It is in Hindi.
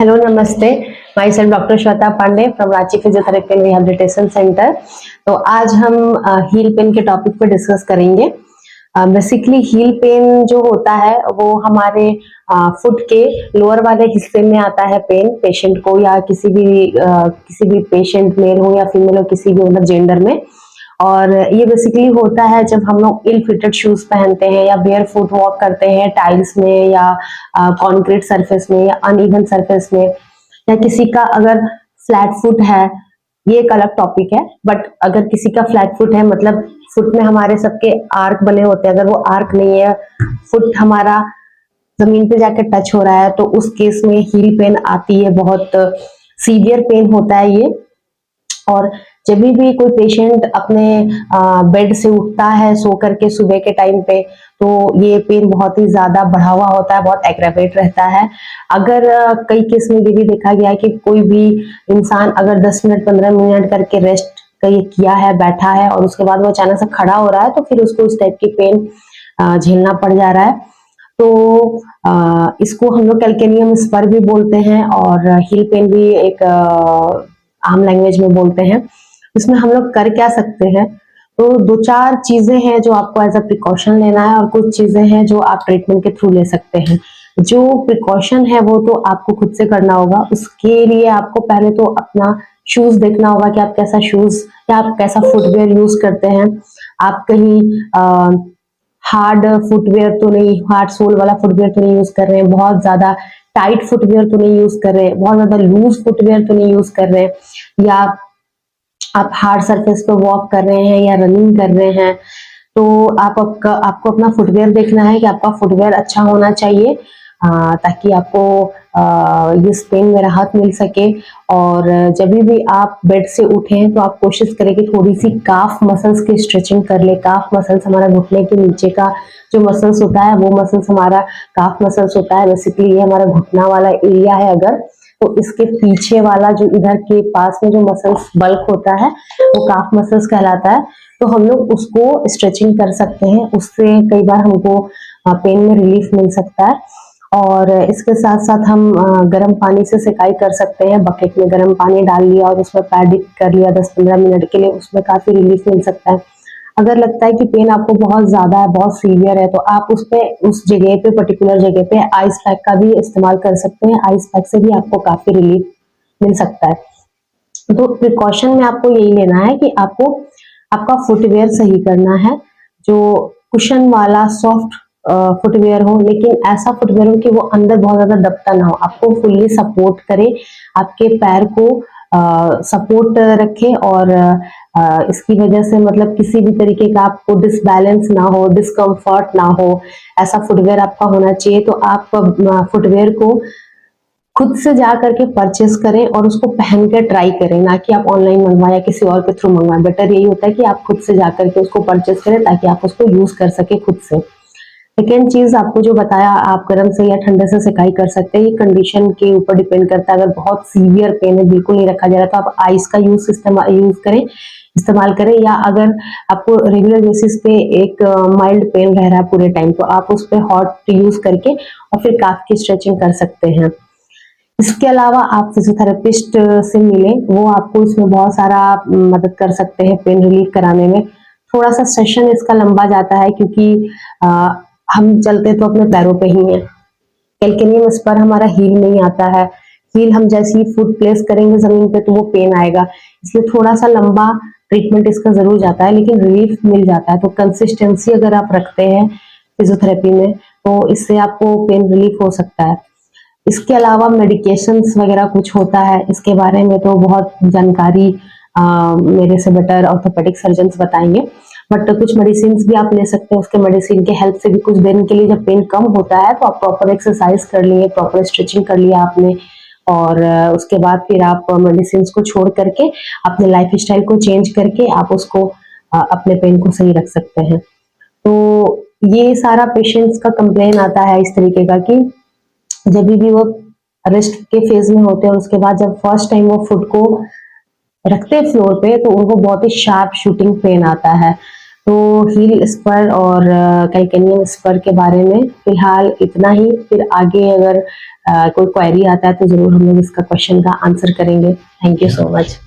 हेलो नमस्ते। Myself doctor Shweta Pandey from Ranchi physiotherapy and rehabilitation centre. तो आज हम हील पेन के टॉपिक पे डिस्कस करेंगे। बेसिकली हील पेन जो होता है वो हमारे फुट के लोअर वाले हिस्से में आता है पेन पेशेंट को, या किसी भी पेशेंट मेल हो या फीमेल हो, किसी भी मतलब जेंडर में। और ये बेसिकली होता है जब हम लोग इल फिटेड शूज पहनते हैं या बेयर फुट वॉक करते हैं टाइल्स में या कंक्रीट सरफेस में या अनइवन सरफेस में, या किसी का अगर फ्लैट फुट है, ये एक अलग टॉपिक है। बट अगर किसी का फ्लैट फुट है मतलब फुट में हमारे सबके आर्क बने होते हैं, अगर वो आर्क नहीं है, फुट हमारा जमीन पे जाकर टच हो रहा है, तो उस केस में हील पेन आती है। बहुत सीवियर पेन होता है ये। और जब भी कोई पेशेंट अपने बेड से उठता है सो करके सुबह के टाइम पे, तो ये पेन बहुत ही ज्यादा बढ़ा हुआ होता है, बहुत एग्रावेट रहता है। अगर कई केस में ये भी देखा गया है कि कोई भी इंसान अगर 10 मिनट 15 मिनट करके रेस्ट किया है, बैठा है, और उसके बाद वो अचानक से खड़ा हो रहा है, तो फिर उसको इस टाइप की पेन झेलना पड़ जा रहा है। तो इसको हम लोग कैल्केनियम स्पर भी बोलते हैं, और हील पेन भी एक आम लैंग्वेज में बोलते हैं। इसमें हम लोग कर क्या सकते हैं, तो दो चार चीजें हैं जो आपको एज अ प्रिकॉशन लेना है, और कुछ चीजें हैं जो आप ट्रीटमेंट के थ्रू ले सकते हैं। जो प्रिकॉशन है वो तो आपको खुद से करना होगा। उसके लिए आपको पहले तो अपना शूज देखना होगा कि आप कैसा शूज या आप कैसा फुटवेयर यूज करते हैं। आप कहीं हार्ड फुटवेयर तो नहीं, हार्ड सोल वाला फुटवेयर तो नहीं यूज कर रहे हैं, बहुत ज्यादा टाइट फुटवेयर तो नहीं यूज कर रहे हैं, बहुत ज्यादा लूज फुटवेयर तो नहीं यूज कर रहे हैं, या आप हार्ड सरफेस पे वॉक कर रहे हैं या रनिंग कर रहे हैं। तो आपको अपना फुटवेयर देखना है कि आपका फुटवेयर अच्छा होना चाहिए, ताकि आपको इस पेन में राहत मिल सके। और जब भी आप बेड से उठें तो आप कोशिश करें कि थोड़ी सी काफ मसल्स की स्ट्रेचिंग कर ले। काफ मसल्स हमारा घुटने के नीचे का जो मसल्स होता है, वो मसल्स हमारा काफ मसल्स होता है। बेसिकली ये हमारा घुटना वाला एरिया है। अगर तो इसके पीछे वाला जो इधर के पास में जो मसल्स बल्क होता है, वो काफ मसल्स कहलाता है। तो हम लोग उसको स्ट्रेचिंग कर सकते हैं, उससे कई बार हमको पेन में रिलीफ मिल सकता है। और इसके साथ साथ हम गर्म पानी से सिकाई कर सकते हैं। बकेट में गर्म पानी डाल लिया और उसमें पैर डिप कर लिया 10-15 मिनट के लिए, उसमें काफी रिलीफ मिल सकता है। अगर लगता है कि पेन आपको बहुत ज्यादा है, बहुत सीवियर है, तो आप उस जगह पे, पर्टिकुलर जगह पे आइस पैक का भी इस्तेमाल कर सकते हैं। आइस पैक से भी आपको काफी रिलीफ मिल सकता है। तो प्रिकॉशन में आपको यही लेना है कि आपको आपका फुटवेयर सही करना है, जो कुशन वाला सॉफ्ट फुटवेयर हो, लेकिन ऐसा फुटवेयर हो कि वो अंदर बहुत ज्यादा दबता ना हो, आपको फुल्ली सपोर्ट करे, आपके पैर को सपोर्ट रखे। और इसकी वजह से मतलब किसी भी तरीके का आपको डिसबैलेंस ना हो, डिस्कम्फर्ट ना हो, ऐसा फुटवेयर आपका होना चाहिए। तो आप फुटवेयर को खुद से जा करके परचेस करें और उसको पहन के ट्राई करें, ना कि आप ऑनलाइन मंगवाएं या किसी और के थ्रू मंगवाएं। बेटर यही होता है कि आप खुद से जा करके उसको परचेस करें, ताकि आप उसको यूज कर सके खुद से। सेकेंड चीज आपको जो बताया, आप गर्म से या ठंडे से सिकाई कर सकते हैं। ये कंडीशन के ऊपर डिपेंड करता है। अगर बहुत सीवियर पेन है, बिल्कुल नहीं रखा जा रहा, तो आप आइस का इस्तेमाल करें। या अगर आपको रेगुलर बेसिस पे एक माइल्ड पेन रह रहा है पूरे टाइम, तो आप उस पर हॉट यूज करके और फिर काफ की स्ट्रेचिंग कर सकते हैं। इसके अलावा आप फिजियोथेरेपिस्ट से मिलें, वो आपको इसमें बहुत सारा मदद कर सकते हैं पेन रिलीफ कराने में। थोड़ा सा सेशन इसका लंबा जाता है, क्योंकि हम चलते तो अपने पैरों पे ही हैं। कैल्केनियम स्पर हमारा हील नहीं आता है। हील हम जैसे ही फुट प्लेस करेंगे जमीन पे, तो वो पेन आएगा। इसलिए थोड़ा सा लंबा ट्रीटमेंट इसका जरूर जाता है, लेकिन रिलीफ मिल जाता है। तो कंसिस्टेंसी अगर आप रखते हैं फिजियोथेरेपी में, तो इससे आपको पेन रिलीफ हो सकता है। इसके अलावा मेडिकेशंस वगैरह कुछ होता है, इसके बारे में तो बहुत जानकारी मेरे से बेटर ऑर्थोपेडिक सर्जन्स बताएंगे। बट कुछ मेडिसिन भी आप ले सकते हैं। उसके मेडिसिन के हेल्प से भी कुछ दिन के लिए जब पेन कम होता है, तो आप प्रॉपर एक्सरसाइज कर लिए, प्रॉपर स्ट्रेचिंग कर लिया आपने, और उसके बाद फिर आप मेडिसिन को छोड़ करके अपने लाइफ स्टाइल को चेंज करके आप उसको अपने पेन को सही रख सकते हैं। तो ये सारा पेशेंट्स का कंप्लेन आता है इस तरीके का कि जब भी वो रेस्ट के फेज में होते हैं, उसके बाद जब फर्स्ट टाइम वो फुट को रखते हैं फ्लोर पे, तो उनको बहुत ही शार्प शूटिंग पेन आता है। तो हील स्पर और कैल्केनियम स्पर के बारे में फिलहाल इतना ही। फिर आगे अगर कोई क्वेरी आता है तो जरूर हम लोग इसका क्वेश्चन का आंसर करेंगे। Thank you so much.